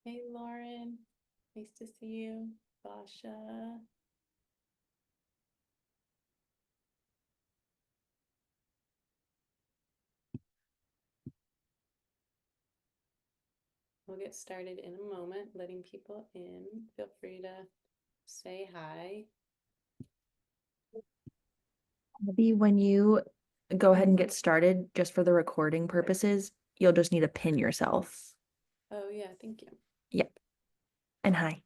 Hey, Lauren. Nice to see you. Basha. We'll get started in a moment, letting people in. Feel free to say hi. Maybe when you go ahead and get started, just for the recording purposes, you'll just need to pin yourself. Oh, yeah, thank you. Yep. And hi.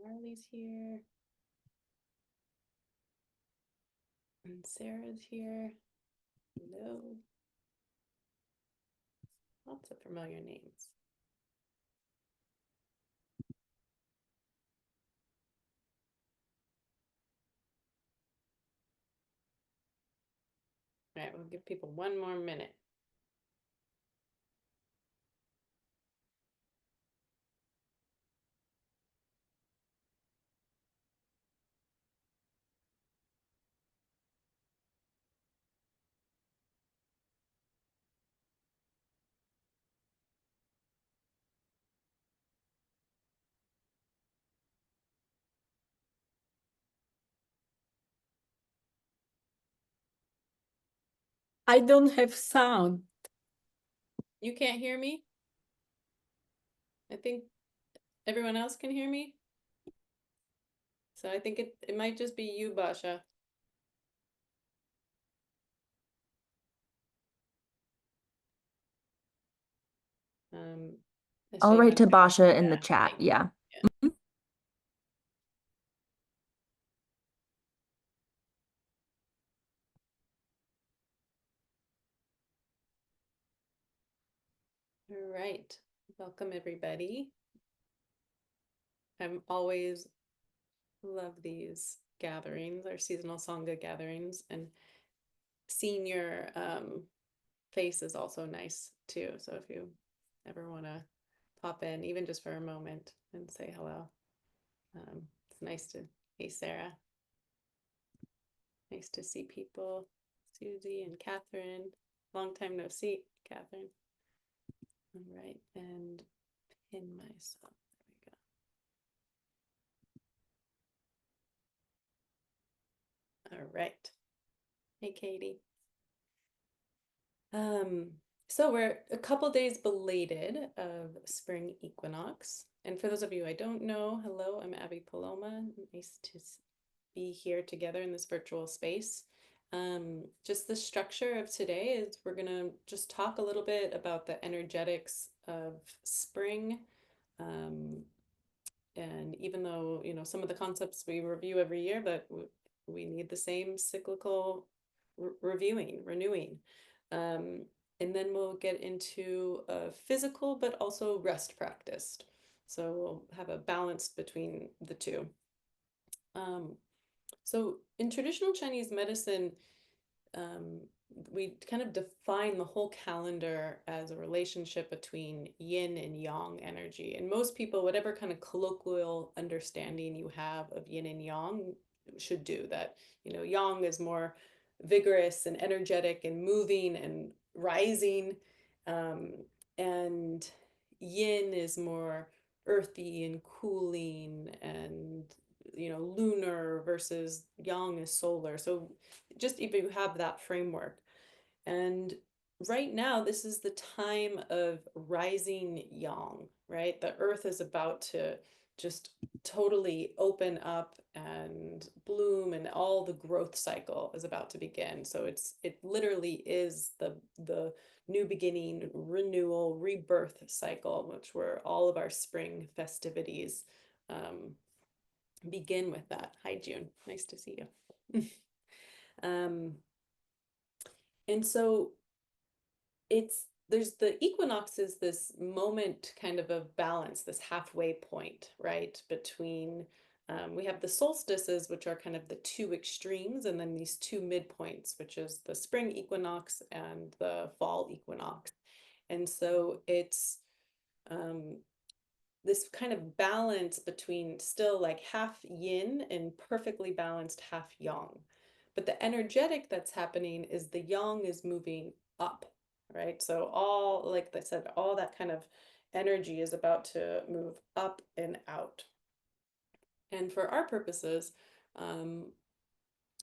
Marley's here. And Sarah's here. Hello. Lots of familiar names. All right, we'll give people one more minute. I don't have sound. You can't hear me? I think everyone else can hear me. So I think it might just be you, Basha. I'll write to Basha in the Yeah, chat. thank you. Yeah. Yeah. All right. Welcome, everybody. I'm always love these gatherings, our seasonal Sangha gatherings, and seeing your face is also nice too. So if you ever want to pop in, even just for a moment and say hello, it's nice to, hey, Sarah. Nice to see people. Susie and Catherine. Long time no see, Catherine. All right, and pin myself. There we go. All right. Hey, Katie. So we're a couple days belated of Spring Equinox. And for those of you I don't know, hello, I'm Abby Paloma. Nice to be here together in this virtual space. Just the structure of today is we're gonna just talk a little bit about the energetics of spring. And even though, you know, some of the concepts we review every year, but we need the same cyclical reviewing, renewing. And then we'll get into a physical, but also rest practice. So we'll have a balance between the two. So in traditional Chinese medicine, um, we kind of define the whole calendar as a relationship between yin and yang energy. And most people, whatever kind of colloquial understanding you have of yin and yang, should do that. You know, yang is more vigorous and energetic and moving and rising, and yin is more earthy and cooling and, you know, lunar, versus yang is solar. So just if you have that framework. And right now, this is the time of rising yang, right? The earth is about to just totally open up and bloom, and all the growth cycle is about to begin. So it literally is the new beginning, renewal, rebirth cycle, which where all of our spring festivities begin with that. Hi, June. Nice to see you. And so there's the equinox is this moment kind of balance, this halfway point, right? Between, we have the solstices, which are kind of the two extremes, and then these two midpoints, which is the spring equinox and the fall equinox. And so it's this kind of balance between still like half yin and perfectly balanced half yang. But the energetic that's happening is the yang is moving up, right? So all, like I said, all that kind of energy is about to move up and out. And for our purposes, um,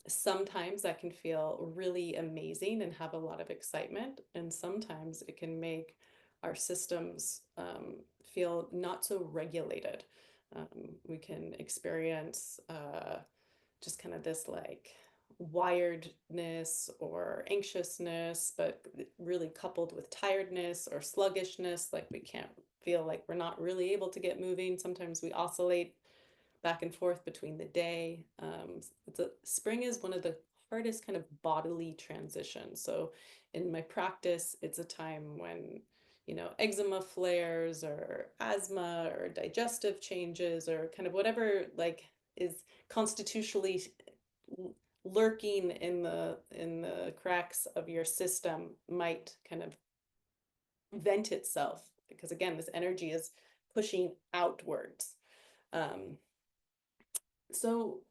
sometimes that can feel really amazing and have a lot of excitement, and sometimes it can make our systems feel not so regulated. We can experience just kind of this like wiredness or anxiousness, but really coupled with tiredness or sluggishness, like we can't feel like we're not really able to get moving. Sometimes we oscillate back and forth between the day. Spring is one of the hardest kind of bodily transitions. So in my practice, it's a time when, you know, eczema flares or asthma or digestive changes or kind of whatever like is constitutionally lurking in the cracks of your system might kind of vent itself, because again, this energy is pushing outwards. So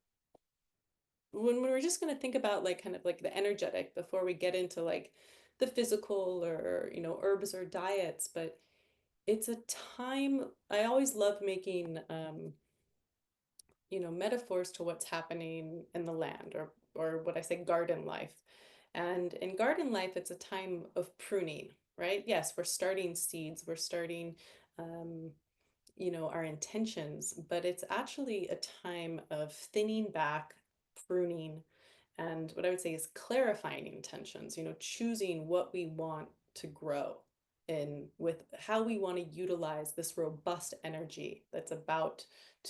when we're just going to think about like kind of like the energetic before we get into like the physical or, you know, herbs or diets, but it's a time I always love making you know, metaphors to what's happening in the land, or what I say garden life. And in garden life, it's a time of pruning, right? Yes, we're starting seeds, we're starting you know, our intentions, but it's actually a time of thinning back, pruning, and what I would say is clarifying intentions, you know, choosing what we want to grow in with how we want to utilize this robust energy that's about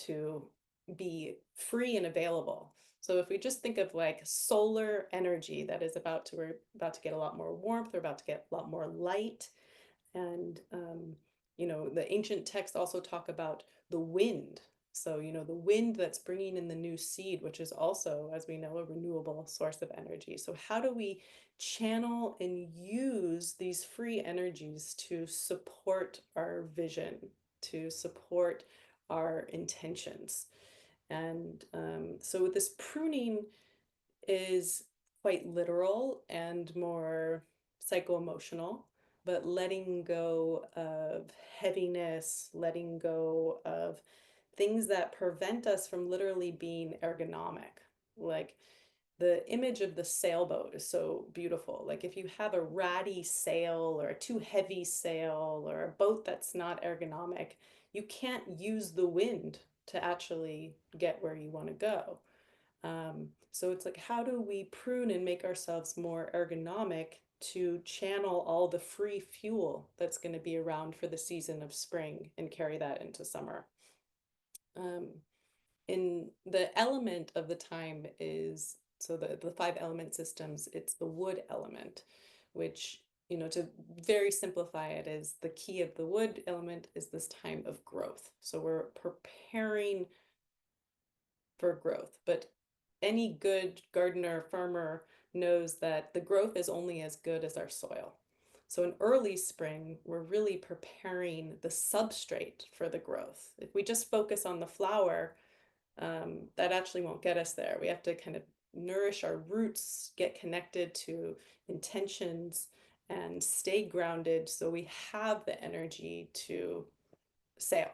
to be free and available. So if we just think of like solar energy that is we're about to get a lot more warmth, we're about to get a lot more light, and you know, the ancient texts also talk about the wind. So, you know, the wind that's bringing in the new seed, which is also, as we know, a renewable source of energy. So how do we channel and use these free energies to support our vision, to support our intentions? And so this pruning is quite literal and more psycho-emotional, but letting go of heaviness, letting go of things that prevent us from literally being ergonomic. Like the image of the sailboat is so beautiful. Like if you have a ratty sail or a too heavy sail or a boat that's not ergonomic, you can't use the wind to actually get where you want to go. So it's like, how do we prune and make ourselves more ergonomic to channel all the free fuel that's going to be around for the season of spring and carry that into summer? In the element of the time is, so the five element systems, it's the wood element, which, you know, to very simplify it, is the key of the wood element is this time of growth. So we're preparing for growth, but any good gardener, farmer knows that the growth is only as good as our soil. So in early spring, we're really preparing the substrate for the growth. If we just focus on the flower, that actually won't get us there. We have to kind of nourish our roots, get connected to intentions, and stay grounded so we have the energy to sail.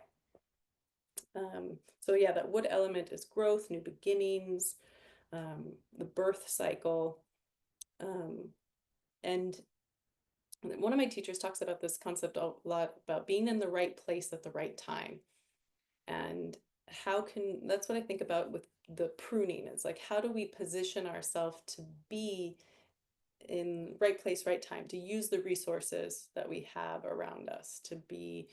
So yeah, that wood element is growth, new beginnings, the birth cycle. And one of my teachers talks about this concept a lot, about being in the right place at the right time. And that's what I think about with the pruning. It's like, how do we position ourselves to be in right place, right time, to use the resources that we have around us, to be,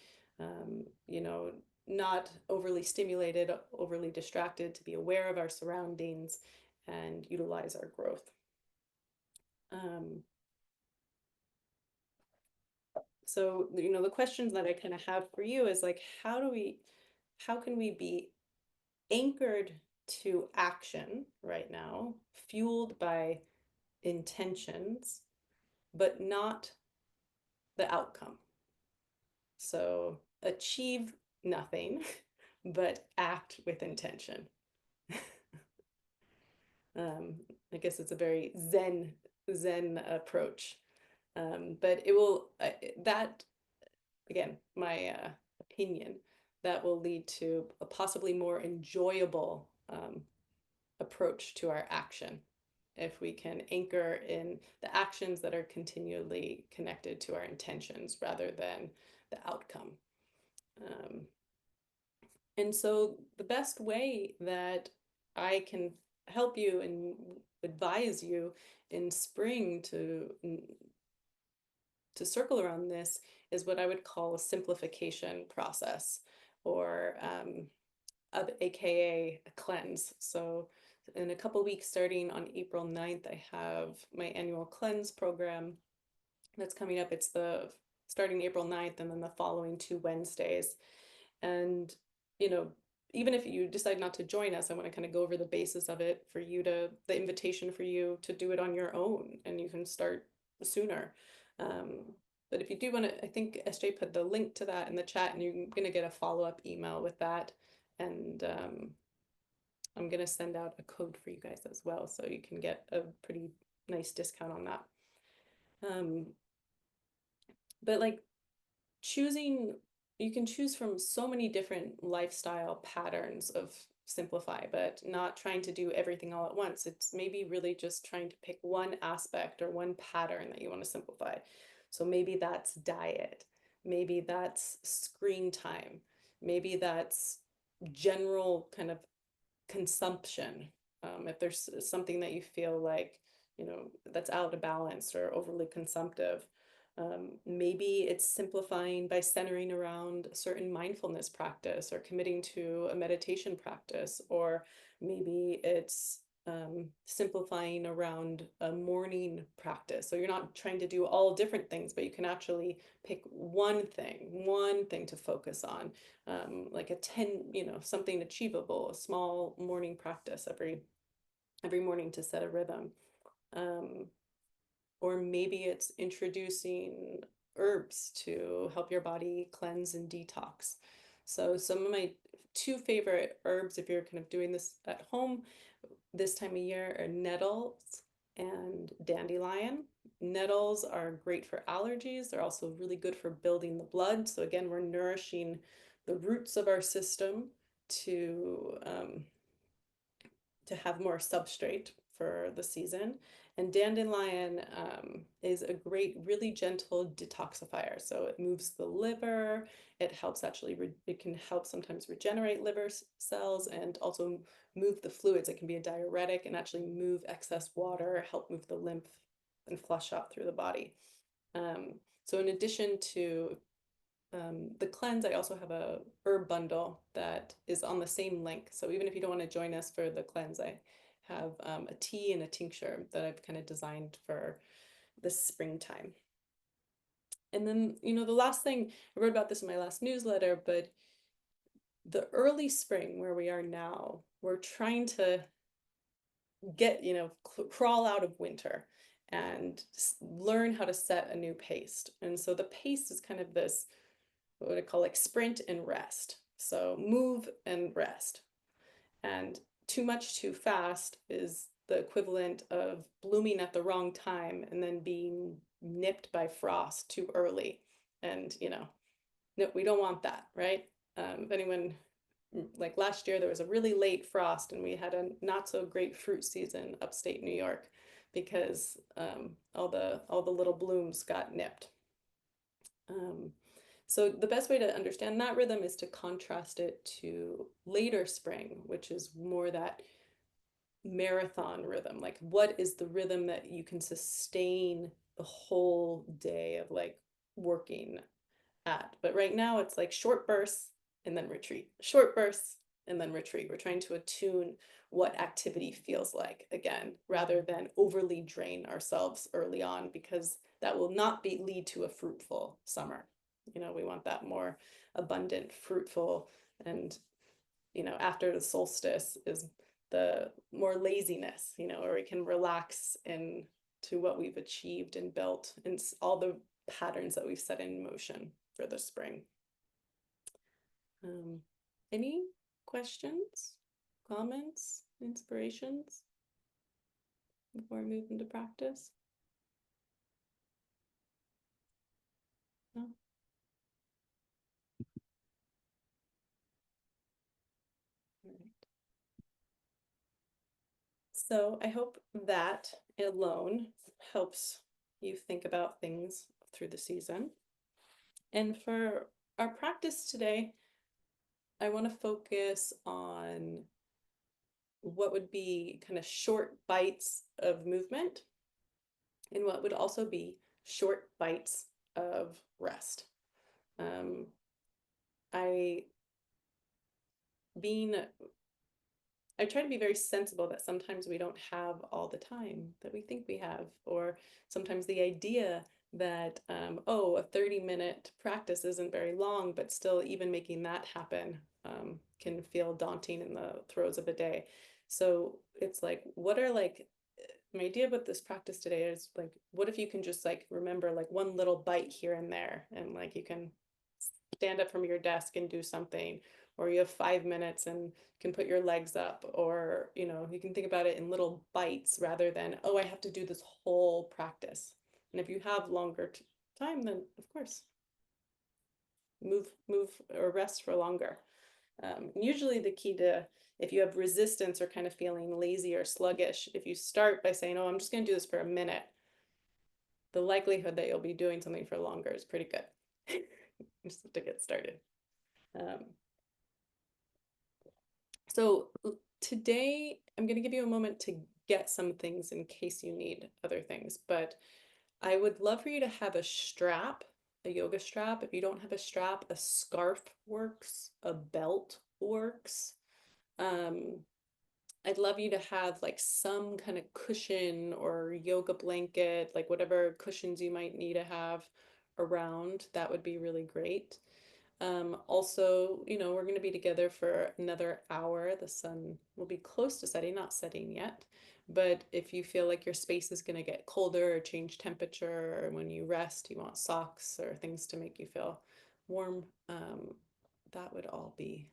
you know, not overly stimulated, overly distracted, to be aware of our surroundings and utilize our growth. So, you know, the questions that I kind of have for you is like, how can we be anchored to action right now, fueled by intentions, but not the outcome? So achieve nothing, but act with intention. Um, I guess it's a very Zen approach. But it will, that, again, my opinion, that will lead to a possibly more enjoyable approach to our action if we can anchor in the actions that are continually connected to our intentions rather than the outcome. And so the best way that I can help you and advise you in spring to circle around this is what I would call a simplification process, or AKA a cleanse. So in a couple weeks, starting on April 9th, I have my annual cleanse program that's coming up. It's the starting April 9th and then the following 2 Wednesdays. And, you know, even if you decide not to join us, I want to kind of go over the basis of it for you to, the invitation for you to do it on your own, and you can start sooner. But if you do want to, I think SJ put the link to that in the chat, and you're going to get a follow-up email with that. And I'm going to send out a code for you guys as well, so you can get a pretty nice discount on that. But like, choosing, you can choose from so many different lifestyle patterns of simplify, but not trying to do everything all at once. It's maybe really just trying to pick one aspect or one pattern that you want to simplify. So maybe that's diet, maybe that's screen time, maybe that's general kind of consumption. If there's something that you feel like, that's out of balance or overly consumptive. Maybe it's simplifying by centering around a certain mindfulness practice or committing to a meditation practice, or maybe it's simplifying around a morning practice. So you're not trying to do all different things, but you can actually pick one thing to focus on, like a 10, something achievable, a small morning practice every morning to set a rhythm. Or maybe it's introducing herbs to help your body cleanse and detox. So some of my 2 favorite herbs, if you're kind of doing this at home this time of year, are nettles and dandelion. Nettles are great for allergies. They're also really good for building the blood. So again, we're nourishing the roots of our system to have more substrate for the season. And dandelion is a great, really gentle detoxifier. So it moves the liver. It helps actually, it can help sometimes regenerate liver cells and also move the fluids. It can be a diuretic and actually move excess water, help move the lymph and flush out through the body. So in addition to the cleanse, I also have a herb bundle that is on the same link. So even if you don't want to join us for the cleanse, I have a tea and a tincture that I've kind of designed for the springtime. And then, the last thing, I wrote about this in my last newsletter, but the early spring where we are now, we're trying to get, crawl out of winter and learn how to set a new pace. And so the pace is kind of this, what I call like sprint and rest. So move and rest. And too much too fast is the equivalent of blooming at the wrong time and then being nipped by frost too early. And, no, we don't want that, right? If anyone, like last year, there was a really late frost and we had a not so great fruit season upstate New York because all the little blooms got nipped. So the best way to understand that rhythm is to contrast it to later spring, which is more that marathon rhythm. Like, what is the rhythm that you can sustain the whole day of like working at? But right now it's like short bursts and then retreat, short bursts and then retreat. We're trying to attune what activity feels like again, rather than overly drain ourselves early on, because that will not lead to a fruitful summer. We want that more abundant, fruitful, and after the solstice is the more laziness, where we can relax into what we've achieved and built and all the patterns that we've set in motion. for the spring. Any questions, comments, inspirations before I move into practice? No? All right. So I hope that alone helps you think about things through the season. And for our practice today, I want to focus on what would be kind of short bites of movement and what would also be short bites of rest. I being I try to be very sensible that sometimes we don't have all the time that we think we have, or sometimes the idea that, oh, a 30-minute practice isn't very long, but still even making that happen can feel daunting in the throes of a day. So it's like, what are like, my idea with this practice today is like, what if you can just like remember like one little bite here and there, and like you can stand up from your desk and do something, or you have 5 minutes and can put your legs up, or you can think about it in little bites rather than, oh, I have to do this whole practice. And if you have longer time, then of course move or rest for longer. Usually the key to, if you have resistance or kind of feeling lazy or sluggish, if you start by saying, oh, I'm just going to do this for a minute, the likelihood that you'll be doing something for longer is pretty good. Just to get started. So today I'm going to give you a moment to get some things in case you need other things, but I would love for you to have a strap, a yoga strap. If you don't have a strap, a scarf works, a belt works. I'd love you to have like some kind of cushion or yoga blanket, like whatever cushions you might need to have around. That would be really great. Also, we're going to be together for another hour. The sun will be close to setting, not setting yet. But if you feel like your space is going to get colder or change temperature, or when you rest, you want socks or things to make you feel warm, that would all be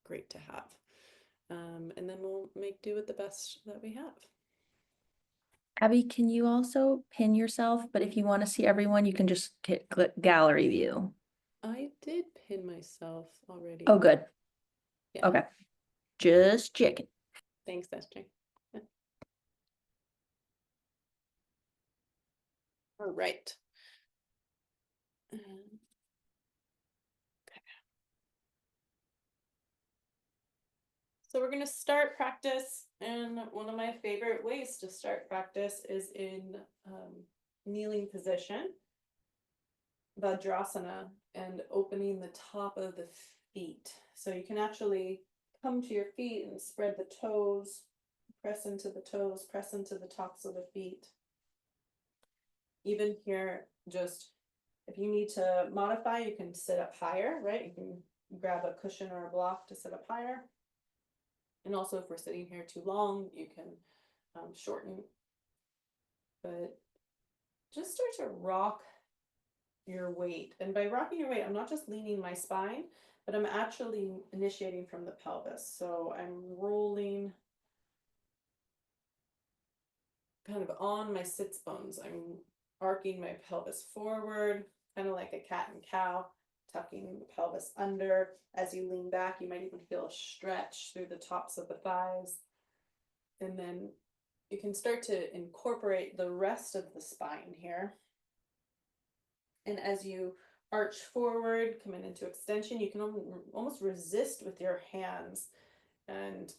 great to have. And then we'll make do with the best that we have. Abby, can you also pin yourself? But if you want to see everyone, you can just click gallery view. I did pin myself already. Oh, good. Yeah. Okay. Just checking. Thanks, SJ. Yeah. All right. So we're going to start practice, and one of my favorite ways to start practice is in kneeling position, Vajrasana, and opening the top of the feet. So you can actually come to your feet and spread the toes, press into the toes, press into the tops of the feet. Even here, just if you need to modify, you can sit up higher, right? You can grab a cushion or a block to sit up higher. And also if we're sitting here too long, you can shorten. But just start to rock your weight. And by rocking your weight, I'm not just leaning my spine, but I'm actually initiating from the pelvis. So I'm rolling kind of on my sits bones. I'm arcing my pelvis forward, kind of like a cat and cow, tucking the pelvis under. As you lean back, you might even feel a stretch through the tops of the thighs. And then you can start to incorporate the rest of the spine here. And as you arch forward, coming into extension, you can almost resist with your hands and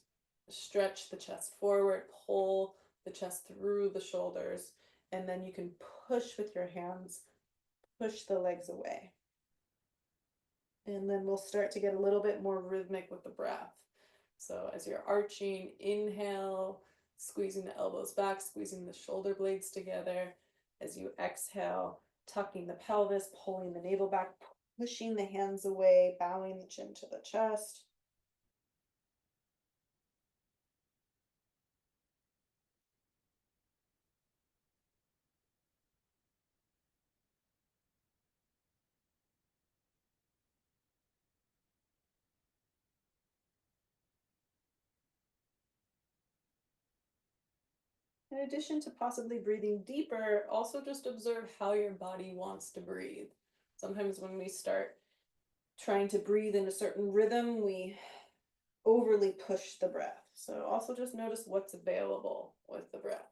stretch the chest forward, pull the chest through the shoulders, and then you can push with your hands, push the legs away. And then we'll start to get a little bit more rhythmic with the breath. So as you're arching, inhale, squeezing the elbows back, squeezing the shoulder blades together. As you exhale, tucking the pelvis, pulling the navel back, pushing the hands away, bowing the chin to the chest. In addition to possibly breathing deeper, also just observe how your body wants to breathe. Sometimes when we start trying to breathe in a certain rhythm, we overly push the breath. So also just notice what's available with the breath.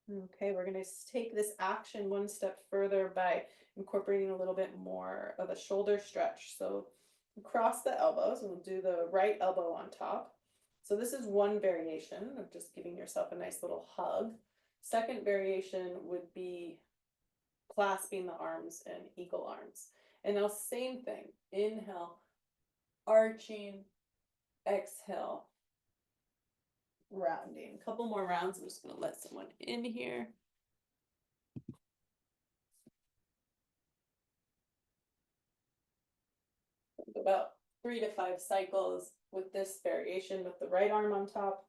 Okay, we're going to take this action one step further by incorporating a little bit more of a shoulder stretch. So cross the elbows and we'll do the right elbow on top. So this is one variation of just giving yourself a nice little hug. Second variation would be clasping the arms and eagle arms. And now same thing, inhale, arching, exhale, rounding. A couple more rounds. I'm just going to let someone in here. About 3 to 5 cycles with this variation with the right arm on top.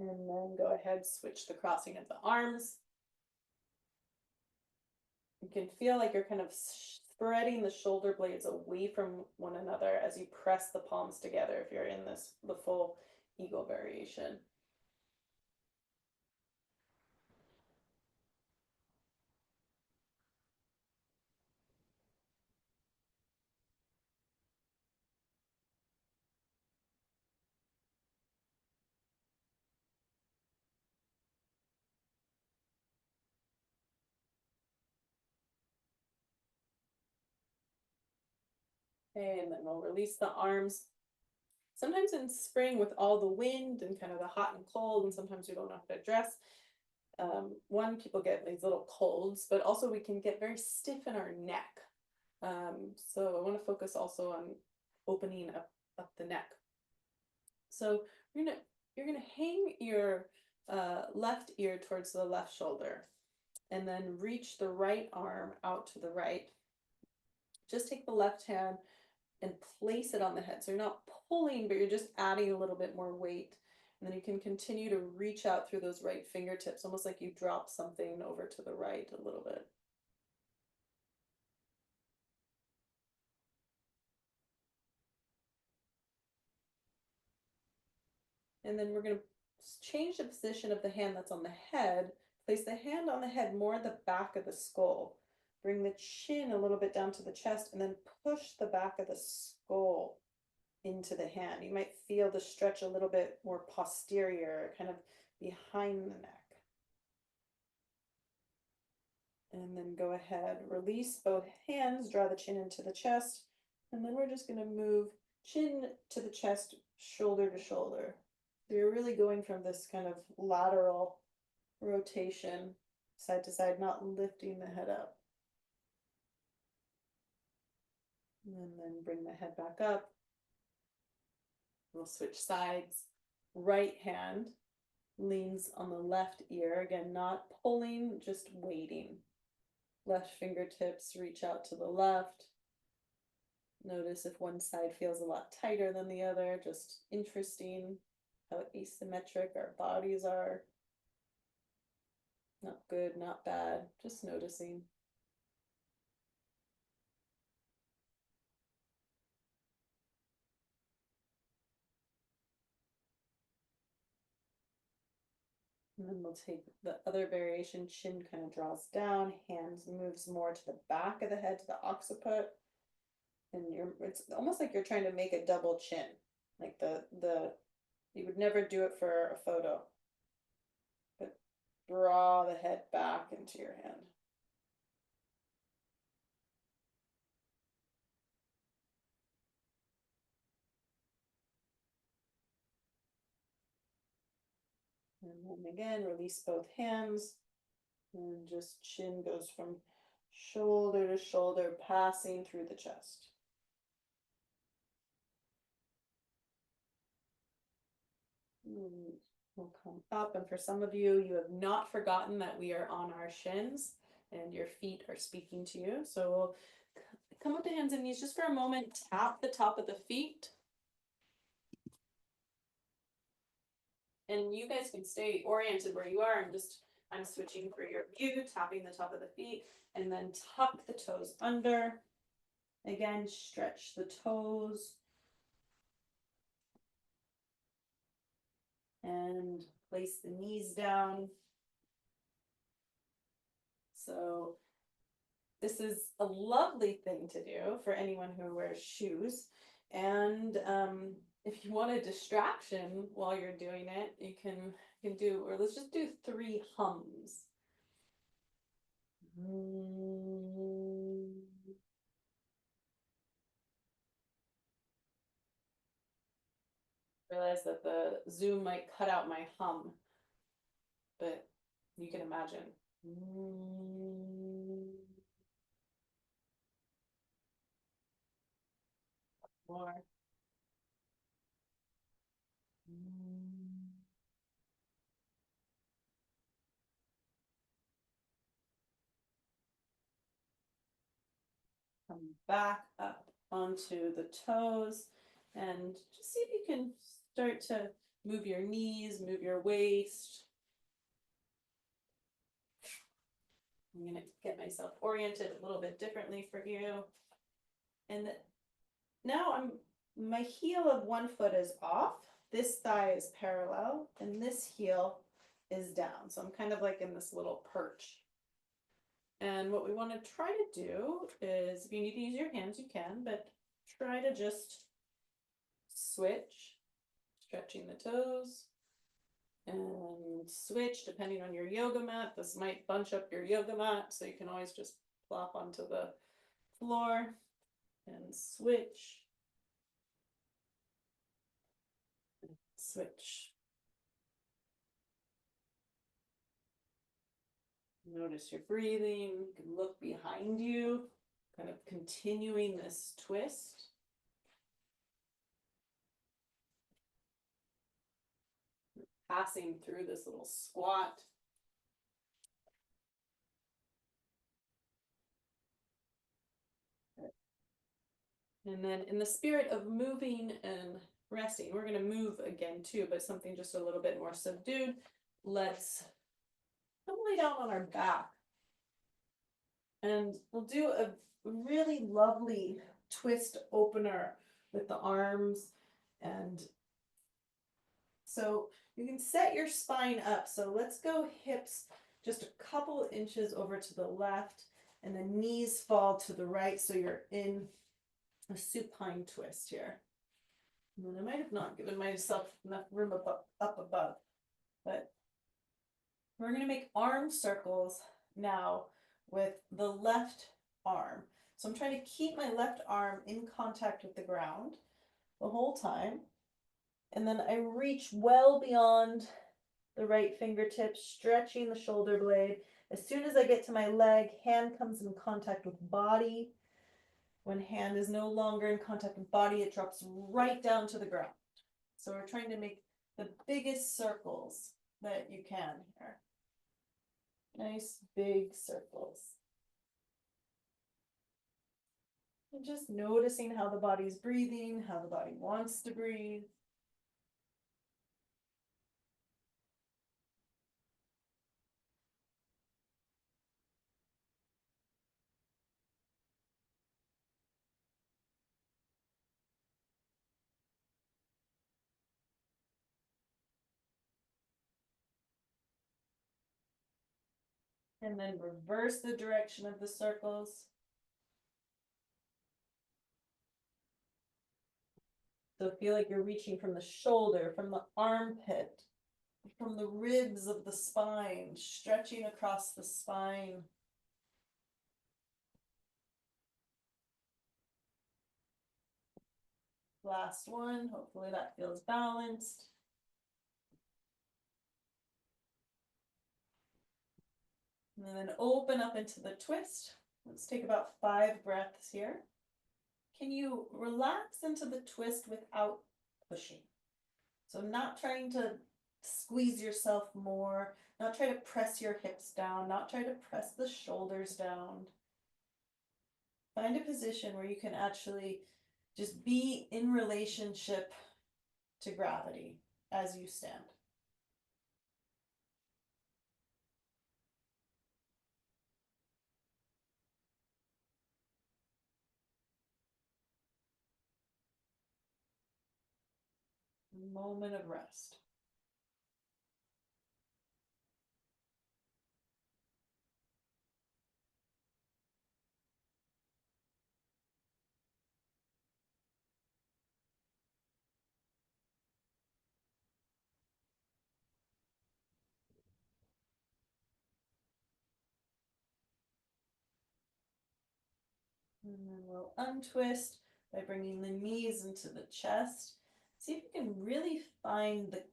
And then go ahead, switch the crossing of the arms. You can feel like you're kind of spreading the shoulder blades away from one another as you press the palms together if you're in the full eagle variation. Okay, and then we'll release the arms. Sometimes in spring with all the wind and kind of the hot and cold, and sometimes we don't know how to dress. One, people get these little colds, but also we can get very stiff in our neck. So I want to focus also on opening up the neck. So you're gonna hang your left ear towards the left shoulder, and then reach the right arm out to the right. Just take the left hand and place it on the head. So you're not pulling, but you're just adding a little bit more weight. And then you can continue to reach out through those right fingertips, almost like you drop something over to the right a little bit. And then we're going to change the position of the hand that's on the head. Place the hand on the head more at the back of the skull. Bring the chin a little bit down to the chest and then push the back of the skull into the hand. You might feel the stretch a little bit more posterior, kind of behind the neck. And then go ahead, release both hands, draw the chin into the chest. And then we're just going to move chin to the chest, shoulder to shoulder. So you're really going from this kind of lateral rotation, side to side, not lifting the head up. And then bring the head back up. We'll switch sides. Right hand leans on the left ear. Again, not pulling, just waiting. Left fingertips reach out to the left. Notice if one side feels a lot tighter than the other. Just interesting how asymmetric our bodies are. Not good, not bad, just noticing. And then we'll take the other variation, chin kind of draws down, hands moves more to the back of the head, to the occiput. And it's almost like you're trying to make a double chin. Like you would never do it for a photo. But draw the head back into your hand. And then again, release both hands. And just chin goes from shoulder to shoulder, passing through the chest. We'll come up, and for some of you, you have not forgotten that we are on our shins and your feet are speaking to you. So we'll come up to hands and knees just for a moment, tap the top of the feet. And you guys can stay oriented where you are and just I'm switching for your view, tapping the top of the feet, and then tuck the toes under. Again, stretch the toes. And place the knees down. So this is a lovely thing to do for anyone who wears shoes. And if you want a distraction while you're doing it, you can do, or let's just do 3 hums. Realize that the Zoom might cut out my hum, but you can imagine. More. Come back up onto the toes and just see if you can start to move your knees, move your waist. I'm going to get myself oriented a little bit differently for you. And now my heel of one foot is off. This thigh is parallel and this heel is down. So I'm kind of like in this little perch. And what we want to try to do is, if you need to use your hands, you can, but try to just switch, stretching the toes, and switch depending on your yoga mat. This might bunch up your yoga mat, so you can always just plop onto the floor and switch. Switch. Notice your breathing. You can look behind you, kind of continuing this twist. Passing through this little squat. And then in the spirit of moving and resting, we're going to move again too, but something just a little bit more subdued. Let's come lay down on our back. And we'll do a really lovely twist opener with the arms. And so you can set your spine up. So let's go hips just a couple inches over to the left, and the knees fall to the right. So you're in a supine twist here. And I might have not given myself enough room up above, but we're going to make arm circles now with the left arm. So I'm trying to keep my left arm in contact with the ground the whole time. And then I reach well beyond the right fingertip, stretching the shoulder blade. As soon as I get to my leg, hand comes in contact with body. When hand is no longer in contact with body, it drops right down to the ground. So we're trying to make the biggest circles that you can here. Nice big circles. And just noticing how the body's breathing, how the body wants to breathe. And then reverse the direction of the circles. So feel like you're reaching from the shoulder, from the armpit, from the ribs of the spine, stretching across the spine. Last one, hopefully that feels balanced. And then open up into the twist. Let's take about 5 breaths here. Can you relax into the twist without pushing? So not trying to squeeze yourself more, not try to press your hips down, not try to press the shoulders down. Find a position where you can actually just be in relationship to gravity as you stand. moment of rest. And then we'll untwist by bringing the knees into the chest. See if you can really find the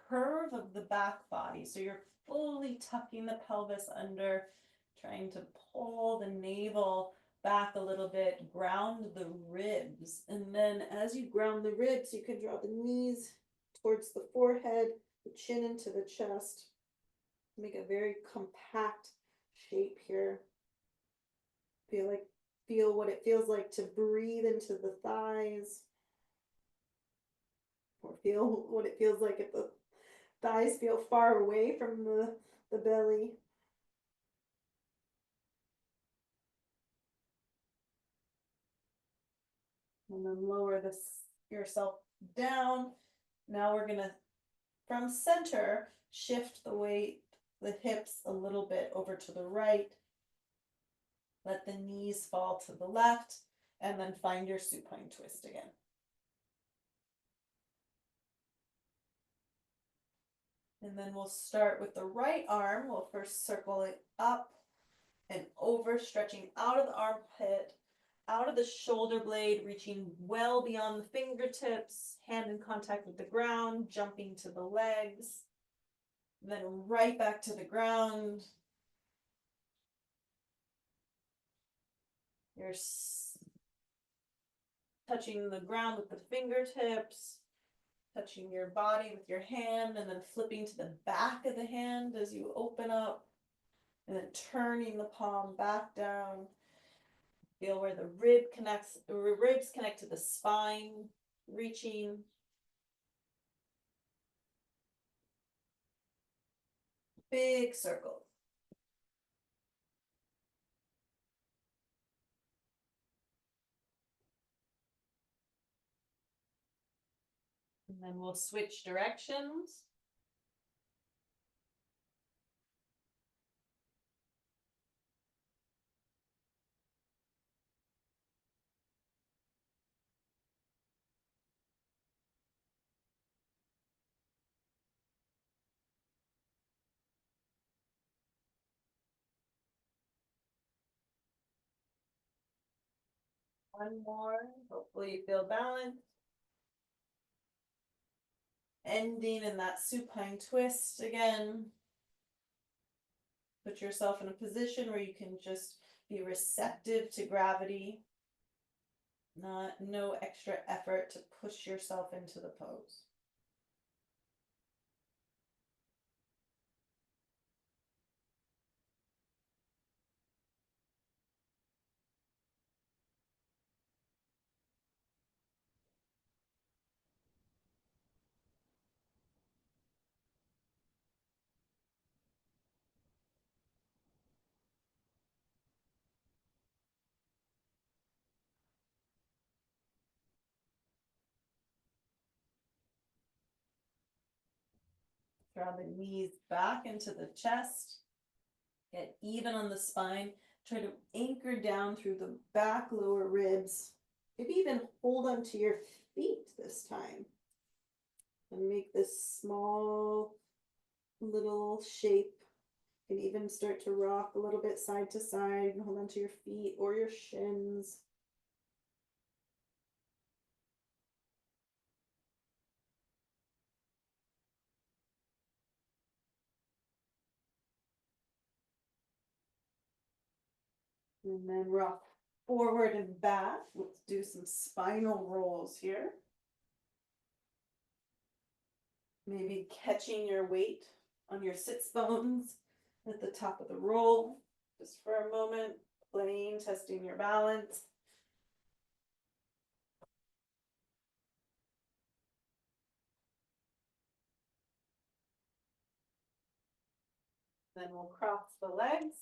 curve of the back body. So you're fully tucking the pelvis under, trying to pull the navel back a little bit, ground the ribs. And then as you ground the ribs, you can draw the knees towards the forehead, the chin into the chest. Make a very compact shape here. Feel what it feels like to breathe into the thighs, or feel what it feels like if the thighs feel far away from the belly. And then lower yourself down. Now we're gonna, from center, shift the weight, the hips a little bit over to the right. Let the knees fall to the left, and then find your supine twist again. And then we'll start with the right arm. We'll first circle it up and over, stretching out of the armpit, out of the shoulder blade, reaching well beyond the fingertips, hand in contact with the ground, jumping to the legs, then right back to the ground. You're touching the ground with the fingertips, touching your body with your hand, and then flipping to the back of the hand as you open up, and then turning the palm back down. Feel where the ribs connect to the spine, reaching. Big circle. And then we'll switch directions. One more. Hopefully you feel balanced. Ending in that supine twist again. Put yourself in a position where you can just be receptive to gravity. No extra effort to push yourself into the pose. Draw the knees back into the chest. Get even on the spine. Try to anchor down through the back lower ribs. Maybe even hold onto your feet this time. And make this small little shape. You can even start to rock a little bit side to side and hold onto your feet or your shins. And then rock forward and back. Let's do some spinal rolls here. Maybe catching your weight on your sits bones at the top of the roll, just for a moment, playing, testing your balance. Then we'll cross the legs.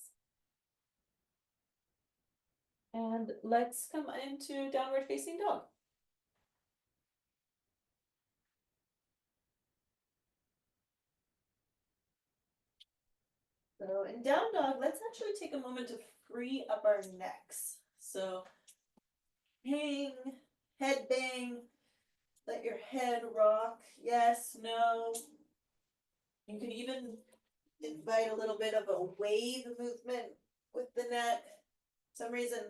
And let's come into downward facing dog. So in down dog, let's actually take a moment to free up our necks. So hang, head bang, let your head rock. Yes, no. You can even invite a little bit of a wave movement with the neck. For some reason,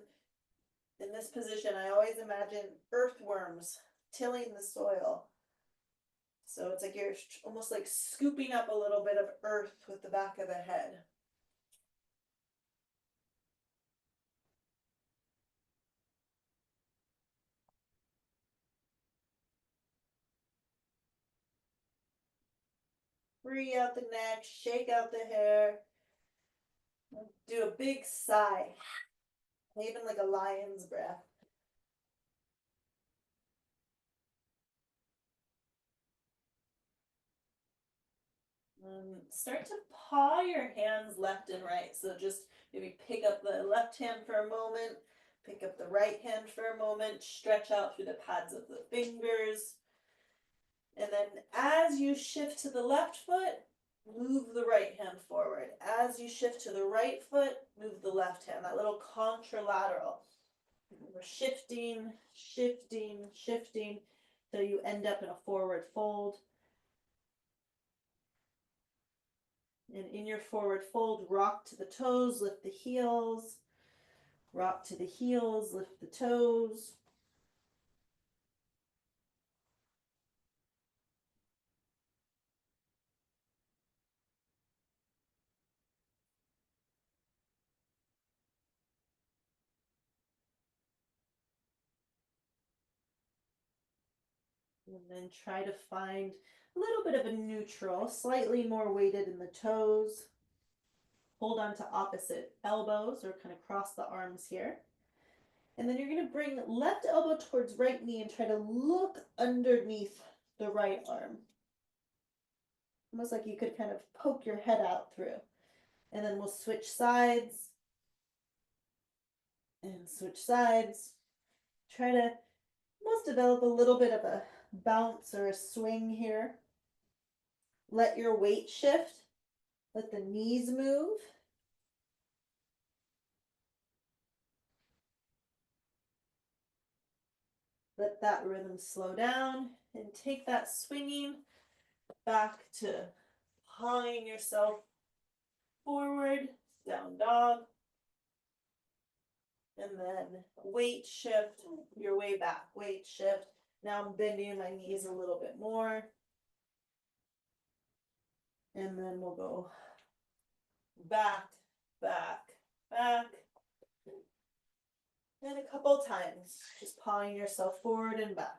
in this position, I always imagine earthworms tilling the soil. So it's like you're almost like scooping up a little bit of earth with the back of the head. Free out the neck, shake out the hair. Do a big sigh, even like a lion's breath. Start to paw your hands left and right. So just maybe pick up the left hand for a moment, pick up the right hand for a moment, stretch out through the pads of the fingers. And then as you shift to the left foot, move the right hand forward. As you shift to the right foot, move the left hand, that little contralateral. We're shifting, shifting, shifting till you end up in a forward fold. And in your forward fold, rock to the toes, lift the heels. Rock to the heels, lift the toes. And then try to find a little bit of a neutral, slightly more weighted in the toes. Hold on to opposite elbows or kind of cross the arms here. And then you're going to bring left elbow towards right knee and try to look underneath the right arm. Almost like you could kind of poke your head out through. And then we'll switch sides. And switch sides. Try to almost develop a little bit of a bounce or a swing here. Let your weight shift. Let the knees move. Let that rhythm slow down and take that swinging back to pawing yourself forward, down dog, and then weight shift your way back, weight shift. Now I'm bending my knees a little bit more. And then we'll go back, back, back. And a couple times, just pawing yourself forward and back.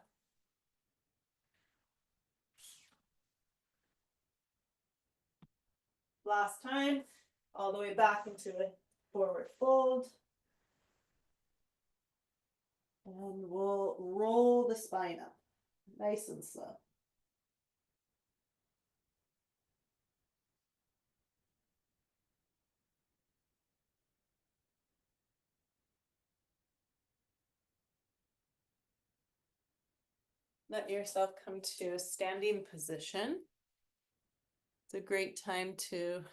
Last time, all the way back into a forward fold. And we'll roll the spine up, nice and slow. Let yourself come to a standing position. It's a great time to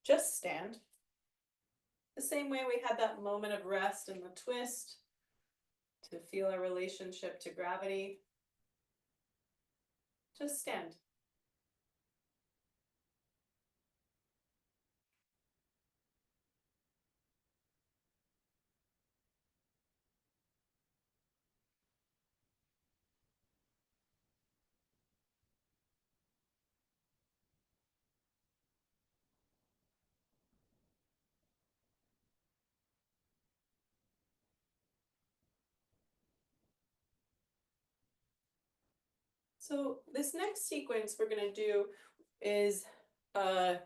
just stand. The same way we had that moment of rest in the twist, to feel our relationship to gravity. Just stand. So this next sequence we're going to do is a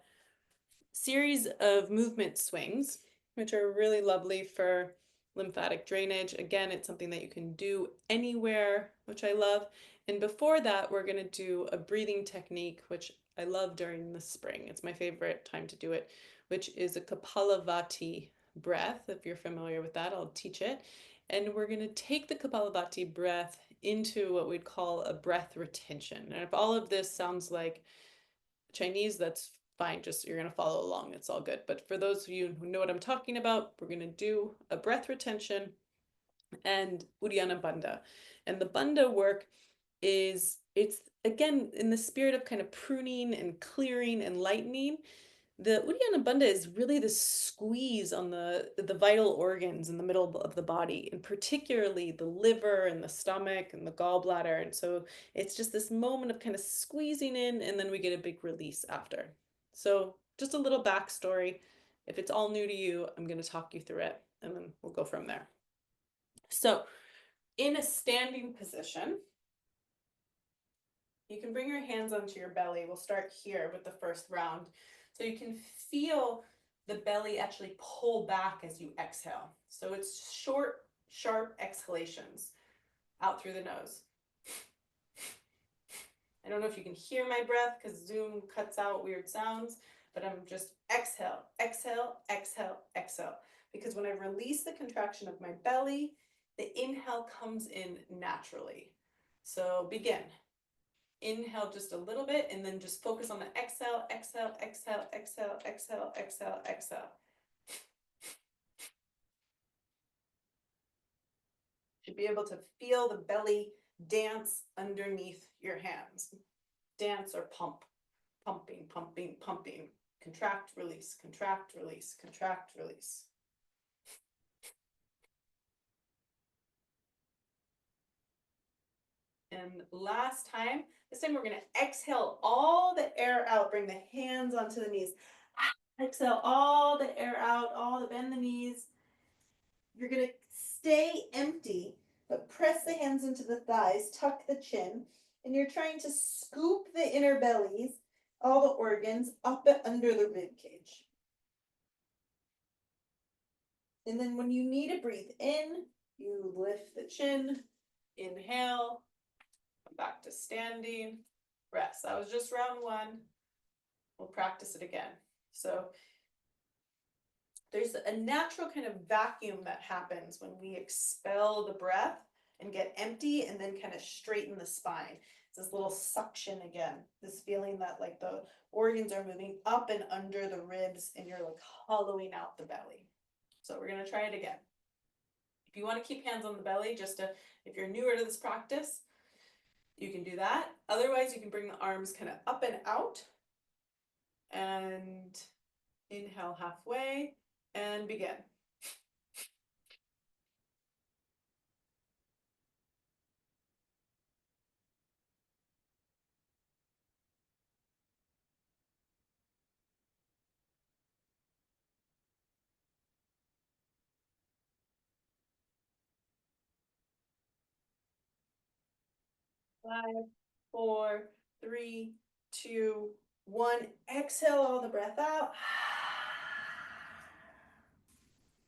series of movement swings, which are really lovely for lymphatic drainage. Again, it's something that you can do anywhere, which I love. And before that, we're going to do a breathing technique, which I love during the spring. It's my favorite time to do it, which is a Kapalabhati breath. If you're familiar with that, I'll teach it. And we're going to take the Kapalabhati breath into what we'd call a breath retention. And if all of this sounds like Chinese, that's fine, just you're going to follow along. It's all good. But for those of you who know what I'm talking about, we're going to do a breath retention and Uddiyana Bandha. And the Bandha work it's again in the spirit of kind of pruning and clearing and lightening. The Uddiyana Bandha is really the squeeze on the vital organs in the middle of the body, and particularly the liver and the stomach and the gallbladder. And so it's just this moment of kind of squeezing in, and then we get a big release after. So just a little backstory. If it's all new to you, I'm going to talk you through it, and then we'll go from there. So in a standing position, you can bring your hands onto your belly. We'll start here with the first round. So you can feel the belly actually pull back as you exhale. So it's short, sharp exhalations out through the nose. I don't know if you can hear my breath because Zoom cuts out weird sounds, but I'm just exhale, exhale, exhale, exhale. Because when I release the contraction of my belly, the inhale comes in naturally. So begin. Inhale just a little bit and then just focus on the exhale, exhale, exhale, exhale, exhale, exhale, exhale. Should be able to feel the belly dance underneath your hands. Dance or pump. Pumping, pumping, pumping. Contract, release, contract, release, contract, release. And last time, this time we're going to exhale all the air out. Bring the hands onto the knees. Exhale all the air out, bend the knees. You're going to stay empty, but press the hands into the thighs, tuck the chin, and you're trying to scoop the inner bellies, all the organs, up and under the rib cage. And then when you need to breathe in, you lift the chin, inhale, come back to standing, rest. That was just round one. We'll practice it again. So there's a natural kind of vacuum that happens when we expel the breath and get empty and then kind of straighten the spine. It's this little suction again, this feeling that like the organs are moving up and under the ribs and you're like hollowing out the belly. So we're going to try it again. If you want to keep hands on the belly, if you're newer to this practice, you can do that. Otherwise, you can bring the arms kind of up and out and inhale halfway and begin. Five, four, three, two, one. Exhale all the breath out.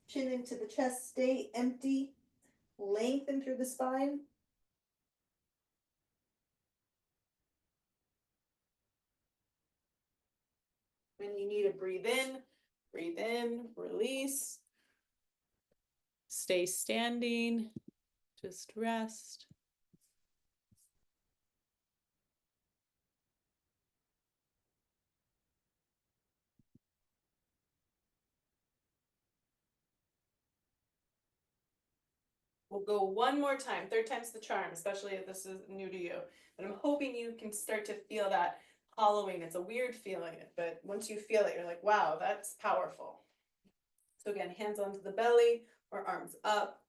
Chin into the chest, stay empty. Lengthen through the spine. When you need to breathe in, release. Stay standing, just rest. We'll go one more time, third time's the charm, especially if this is new to you. But I'm hoping you can start to feel that hollowing. It's a weird feeling, but once you feel it, you're like, wow, that's powerful. So again, hands onto the belly or arms up.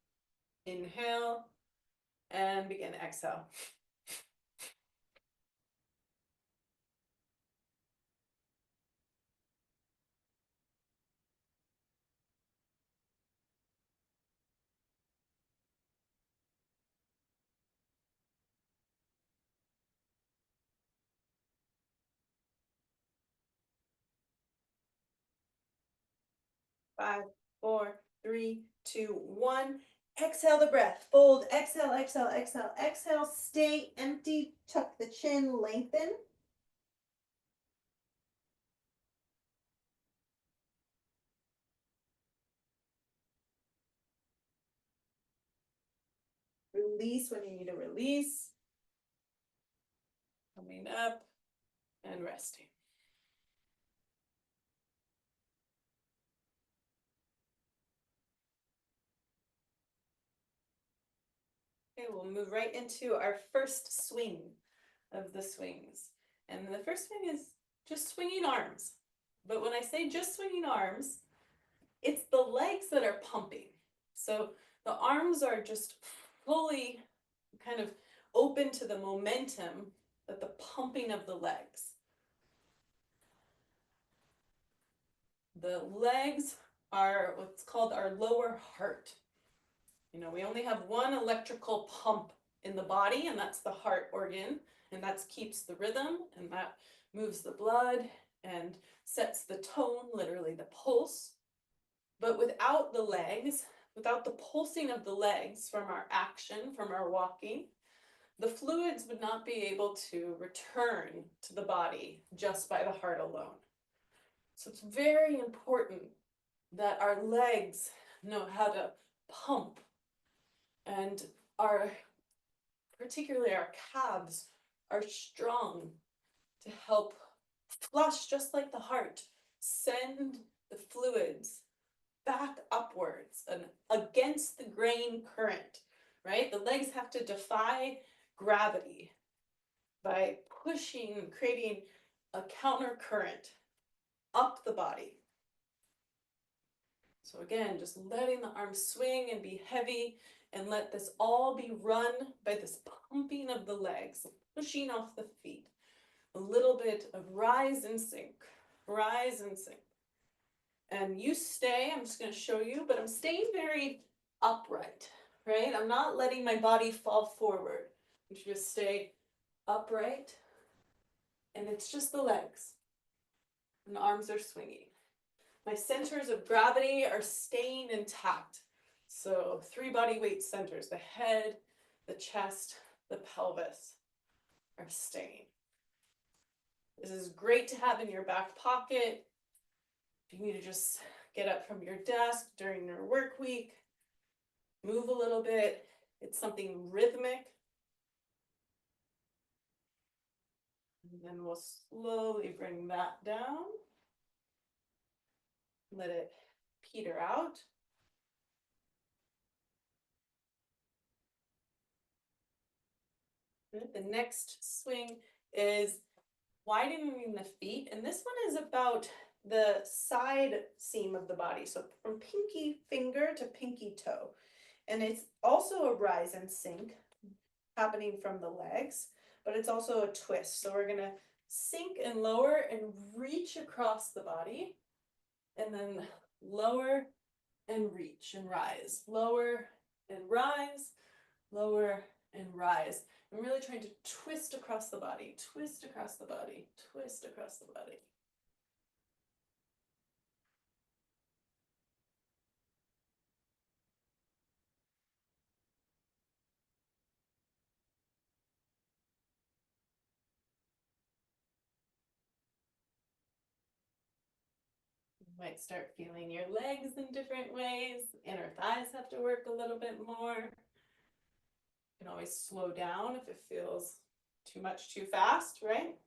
Inhale and begin exhale. 5, 4, 3, 2, 1. Exhale the breath. Fold. Exhale, exhale, exhale, exhale. Stay empty. Tuck the chin. Lengthen. Release when you need to release. Coming up and resting. Okay, we'll move right into our first swing of the swings. And the first swing is just swinging arms. But when I say just swinging arms, it's the legs that are pumping. So the arms are just fully kind of open to the momentum that the pumping of the legs. The legs are what's called our lower heart. You know, we only have one electrical pump in the body, and that's the heart organ, and that keeps the rhythm, and that moves the blood and sets the tone, literally the pulse. But without the legs, without the pulsing of the legs from our action, from our walking, the fluids would not be able to return to the body just by the heart alone. So it's very important that our legs know how to pump, and particularly our calves are strong to help flush, just like the heart, send the fluids back upwards and against the grain current, right? The legs have to defy gravity by pushing, creating a counter current up the body. So again, just letting the arms swing and be heavy, and let this all be run by this pumping of the legs, pushing off the feet. A little bit of rise and sink, rise and sink. And you stay, I'm just going to show you, but I'm staying very upright, right? I'm not letting my body fall forward. You should just stay upright, and it's just the legs, and the arms are swinging. My centers of gravity are staying intact. So 3 body weight centers, the head, the chest, the pelvis are staying. This is great to have in your back pocket. If you need to just get up from your desk during your work week, move a little bit. It's something rhythmic. And then we'll slowly bring that down. Let it peter out. The next swing is widening the feet, and this one is about the side seam of the body, so from pinky finger to pinky toe. And it's also a rise and sink happening from the legs, but it's also a twist. So we're gonna sink and lower and reach across the body, and then lower and reach and rise, lower and rise, lower and rise. I'm really trying to twist across the body, twist across the body, twist across the body. You might start feeling your legs in different ways. Inner thighs have to work a little bit more. You can always slow down if it feels too much too fast, right?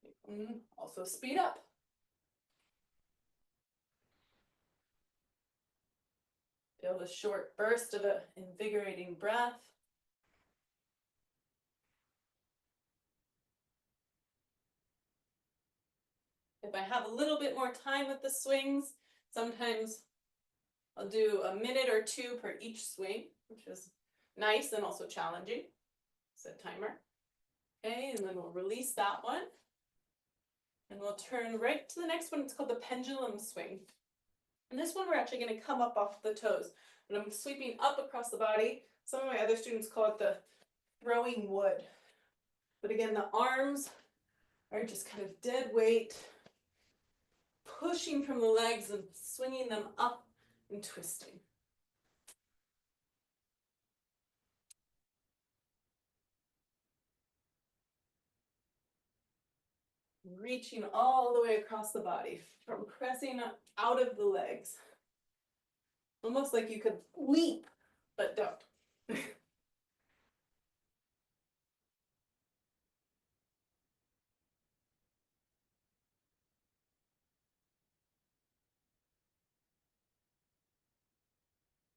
You can also speed up. Feel the short burst of an invigorating breath. If I have a little bit more time with the swings, sometimes I'll do a minute or 2 per each swing, which is nice and also challenging. Set timer. Okay, and then we'll release that one. And we'll turn right to the next one. It's called the pendulum swing. And this one we're actually going to come up off the toes. And I'm sweeping up across the body. Some of my other students call it the throwing wood. But again, the arms are just kind of dead weight, pushing from the legs and swinging them up and twisting. Reaching all the way across the body, from pressing out of the legs. Almost like you could leap, but don't.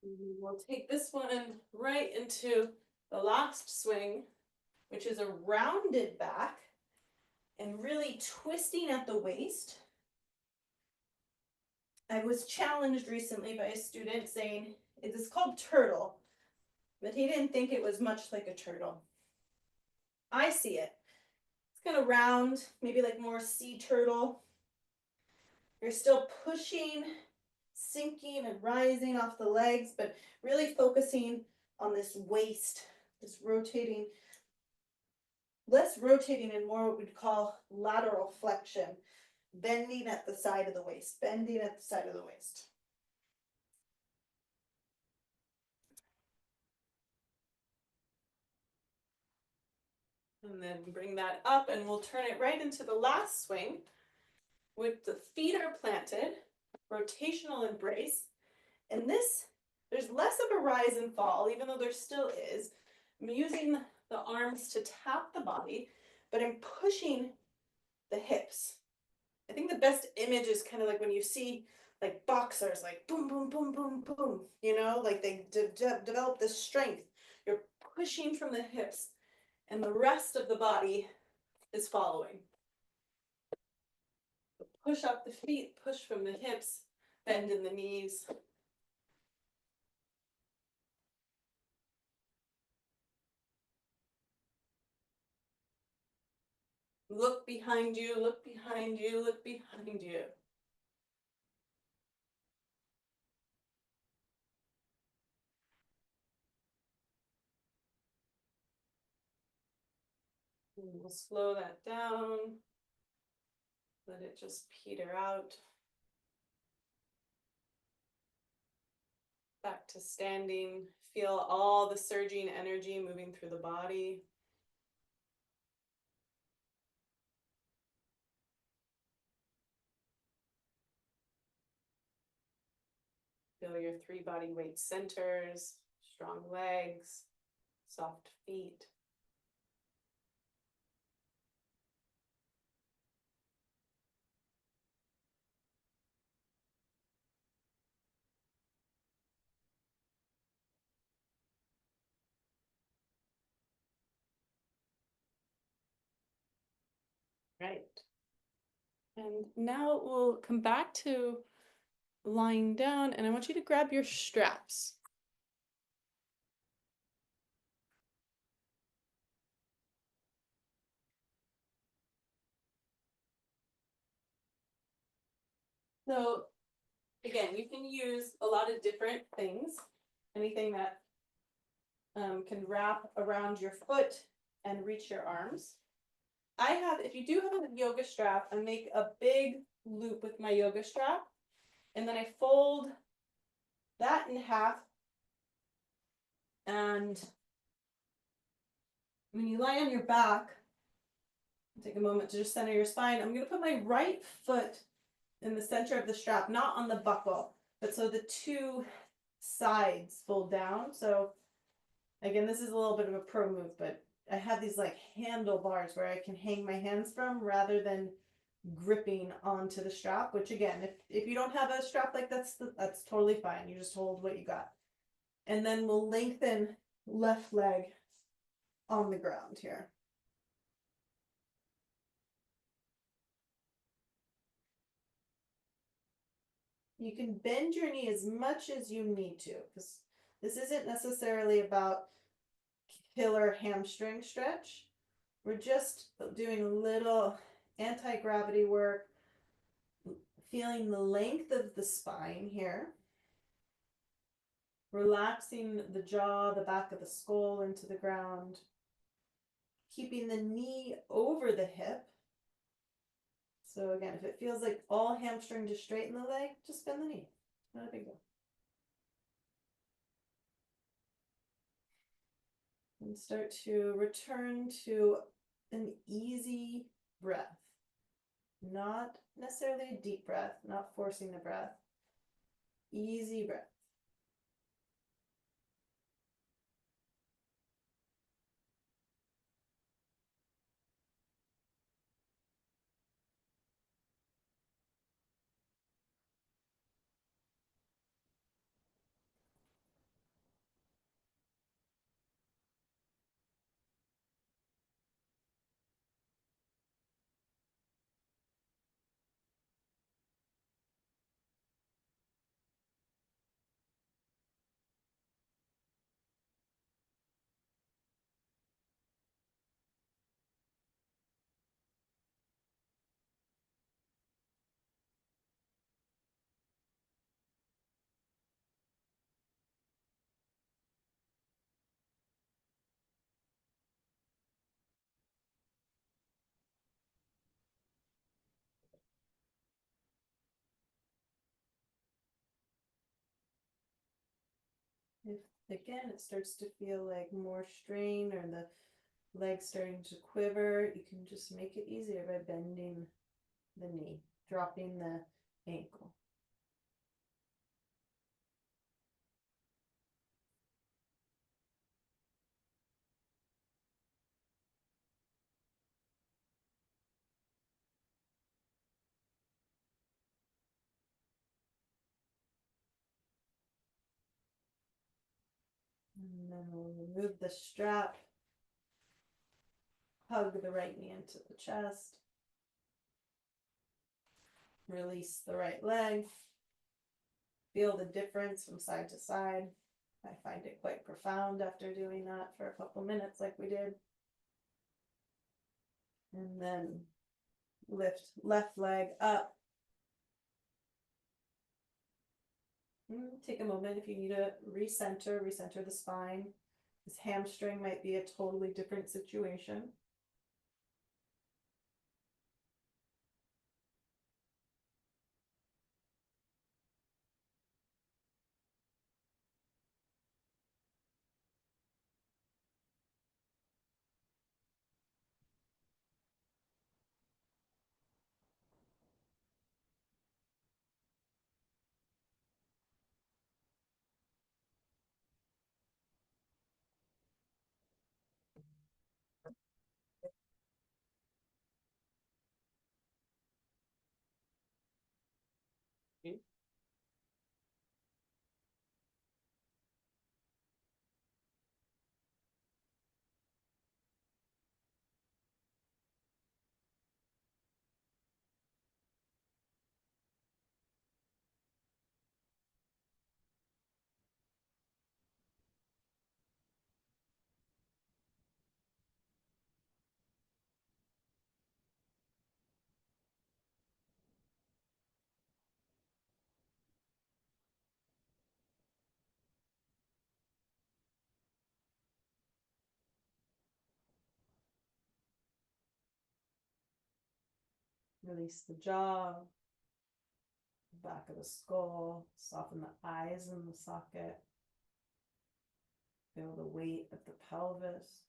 We'll take this one right into the last swing, which is a rounded back and really twisting at the waist. I was challenged recently by a student saying it is called turtle, but he didn't think it was much like a turtle. I see it. It's kind of round, maybe like more sea turtle. You're still pushing, sinking and rising off the legs, but really focusing on this waist, this rotating, less rotating and more what we'd call lateral flexion, bending at the side of the waist, bending at the side of the waist. And then bring that up and we'll turn it right into the last swing with the feet are planted, rotational embrace. And this, there's less of a rise and fall, even though there still is. I'm using the arms to tap the body, but I'm pushing the hips. I think the best image is kind of like when you see like boxers, like boom, boom, boom, boom, boom, you know, like they develop this strength. You're pushing from the hips and the rest of the body is following. Push up the feet, push from the hips, bend in the knees. Look behind you, look behind you, look behind you. And we'll slow that down. Let it just peter out. Back to standing. Feel all the surging energy moving through the body. Feel your 3 body weight centers, strong legs, soft feet. Right. And now we'll come back to lying down and I want you to grab your straps. So again, you can use a lot of different things, anything that can wrap around your foot and reach your arms. I have, if you do have a yoga strap, I make a big loop with my yoga strap and then I fold that in half. And when you lie on your back, take a moment to just center your spine. I'm going to put my right foot in the center of the strap, not on the buckle, but so the 2 sides fold down. So again, this is a little bit of a pro move, but I have these like handlebars where I can hang my hands from rather than gripping onto the strap, which again, if you don't have a strap like that's totally fine. You just hold what you got. And then we'll lengthen left leg on the ground here. You can bend your knee as much as you need to, because this isn't necessarily about killer hamstring stretch. We're just doing a little anti-gravity work, feeling the length of the spine here, relaxing the jaw, the back of the skull into the ground, keeping the knee over the hip. So again, if it feels like all hamstring to straighten the leg, just bend the knee. Not a big deal. And start to return to an easy breath. Not necessarily a deep breath, not forcing the breath. Easy breath. If again it starts to feel like more strain or the leg starting to quiver, you can just make it easier by bending the knee, dropping the ankle. And then we'll remove the strap, hug the right knee into the chest, release the right leg, feel the difference from side to side. I find it quite profound after doing that for a couple minutes like we did. And then lift left leg up. Take a moment if you need to recenter the spine. This hamstring might be a totally different situation. Release the jaw, back of the skull, soften the eyes in the socket. Feel the weight of the pelvis.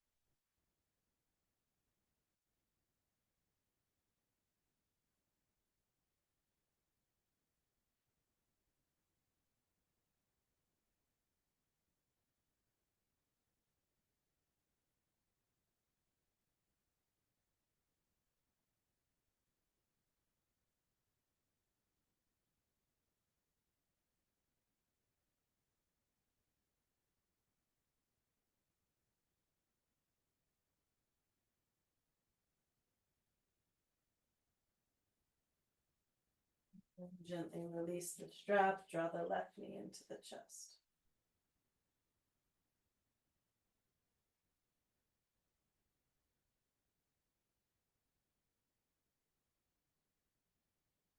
And gently release the strap, draw the left knee into the chest.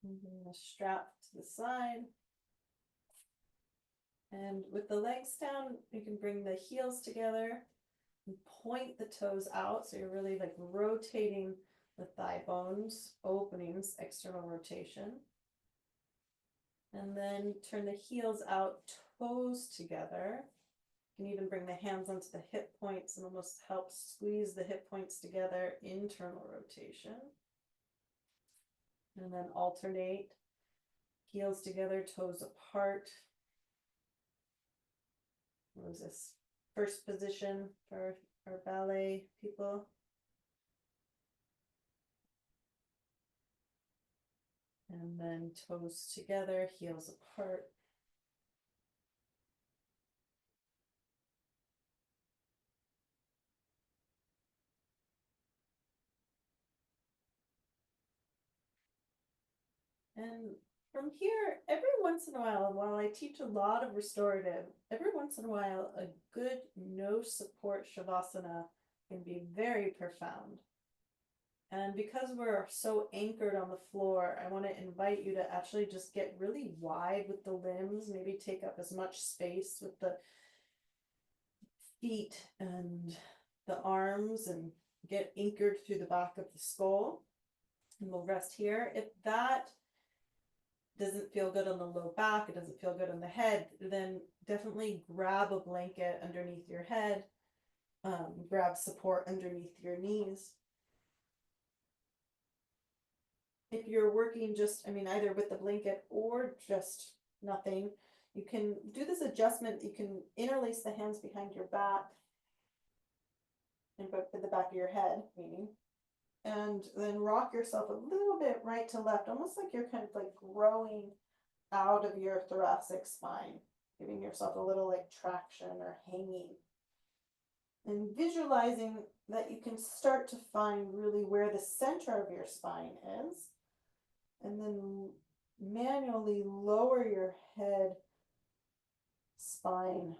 Moving the strap to the side. And with the legs down, you can bring the heels together and point the toes out. So you're really like rotating the thigh bones, openings, external rotation. And then turn the heels out, toes together. You can even bring the hands onto the hip points and almost help squeeze the hip points together, internal rotation. And then alternate, heels together, toes apart. What was this? First position for our ballet people. And then toes together, heels apart. And from here, every once in a while I teach a lot of restorative, every once in a while, a good no support shavasana can be very profound. And because we're so anchored on the floor, I want to invite you to actually just get really wide with the limbs, maybe take up as much space with the feet and the arms and get anchored through the back of the skull. And we'll rest here. If that doesn't feel good on the low back, it doesn't feel good on the head, then definitely grab a blanket underneath your head, grab support underneath your knees. If you're working just, I mean, either with the blanket or just nothing, you can do this adjustment. You can interlace the hands behind your back and both at the back of your head, meaning, and then rock yourself a little bit right to left, almost like you're kind of like growing out of your thoracic spine, giving yourself a little like traction or hanging. And visualizing that you can start to find really where the center of your spine is, and then manually lower your head spine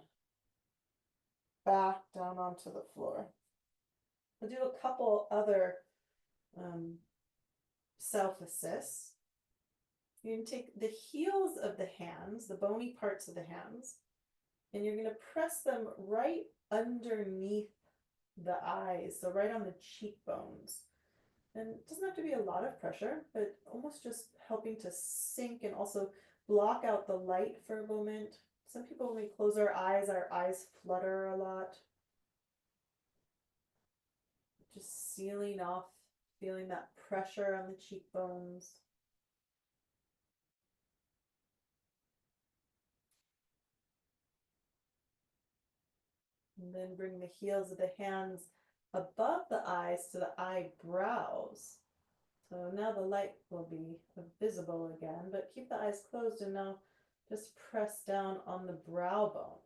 back down onto the floor. We'll do a couple other self-assists. You can take the heels of the hands, the bony parts of the hands, and you're going to press them right underneath the eyes, so right on the cheekbones. And it doesn't have to be a lot of pressure, but almost just helping to sink and also block out the light for a moment. Some people, when we close our eyes flutter a lot. Just sealing off, feeling that pressure on the cheekbones. And then bring the heels of the hands above the eyes to the eyebrows. So now the light will be visible again, but keep the eyes closed and now just press down on the brow bone.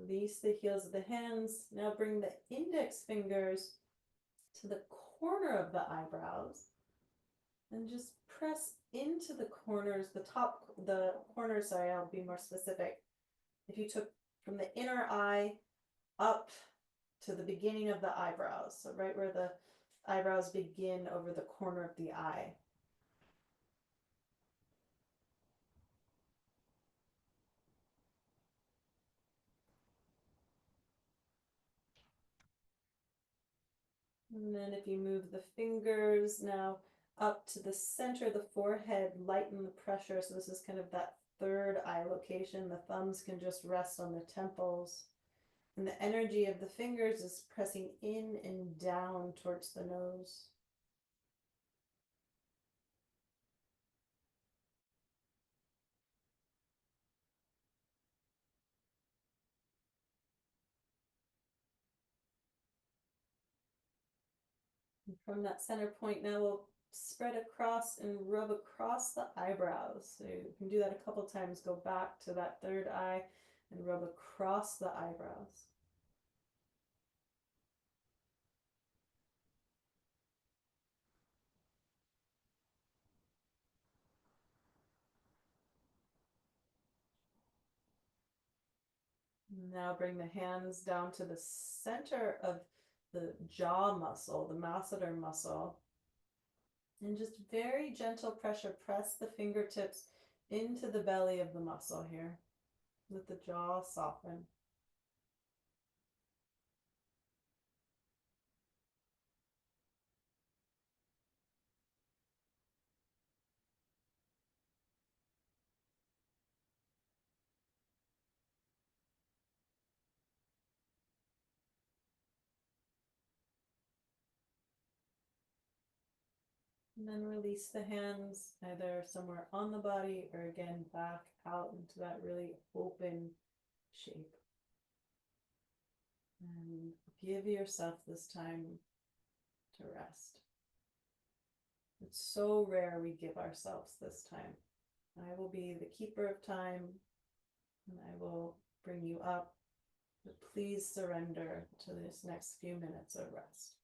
Release the heels of the hands. Now bring the index fingers to the corner of the eyebrows and just press into the corners, the corners, sorry, I'll be more specific. If you took from the inner eye up to the beginning of the eyebrows, so right where the eyebrows begin over the corner of the eye. And then if you move the fingers now up to the center of the forehead, lighten the pressure. So this is kind of that third eye location. The thumbs can just rest on the temples. And the energy of the fingers is pressing in and down towards the nose. And from that center point, now we'll spread across and rub across the eyebrows. So you can do that a couple times. Go back to that third eye and rub across the eyebrows. Now bring the hands down to the center of the jaw muscle, the masseter muscle, and just very gentle pressure. Press the fingertips into the belly of the muscle here. Let the jaw soften. And then release the hands either somewhere on the body or again back out into that really open shape. And give yourself this time to rest. It's so rare we give ourselves this time. I will be the keeper of time and I will bring you up, but please surrender to this next few minutes of rest.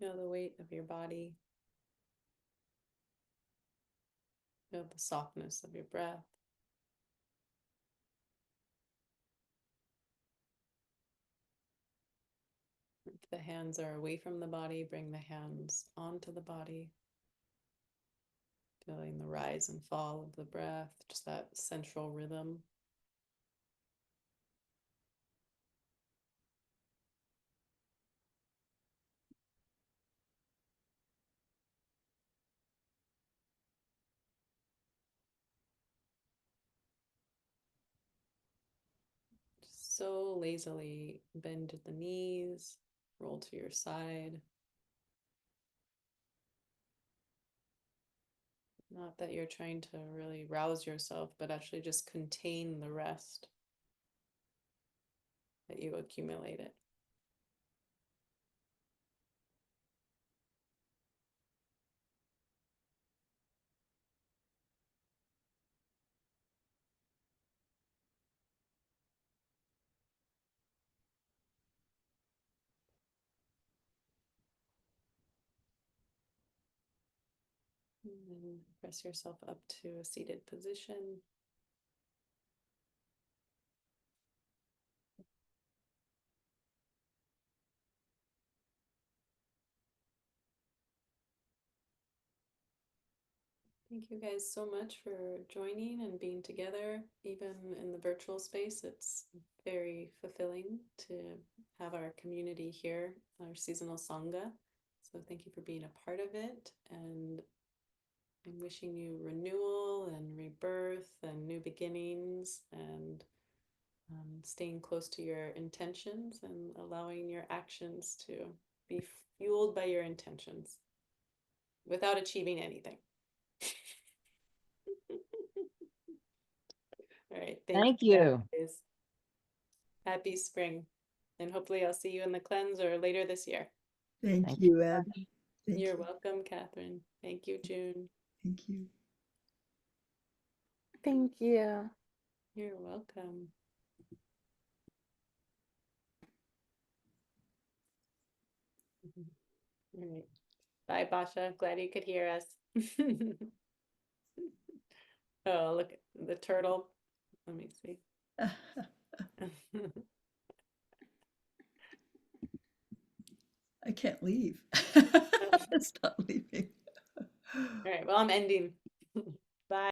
Feel the weight of your body. Feel the softness of your breath. If the hands are away from the body, bring the hands onto the body. Feeling the rise and fall of the breath, just that central rhythm. Just so lazily bend the knees, roll to your side. Not that you're trying to really rouse yourself, but actually just contain the rest that you accumulated. And then press yourself up to a seated position. Thank you guys so much for joining and being together, even in the virtual space. It's very fulfilling to have our community here, our seasonal Sangha. So thank you for being a part of it. And I'm wishing you renewal and rebirth and new beginnings and staying close to your intentions and allowing your actions to be fueled by your intentions without achieving anything. All right. Thank you. Guys. Happy spring. And hopefully I'll see you in the cleanse or later this year. Thank Thank you, you. Abby. Thank You're you. welcome, Catherine. Thank you, June. Thank you. Thank you. You're welcome. All right. Bye, Basha. Glad you could hear us. Oh, look, the turtle. Let me see. I can't leave. It's not leaving. All right, well, I'm ending. Bye.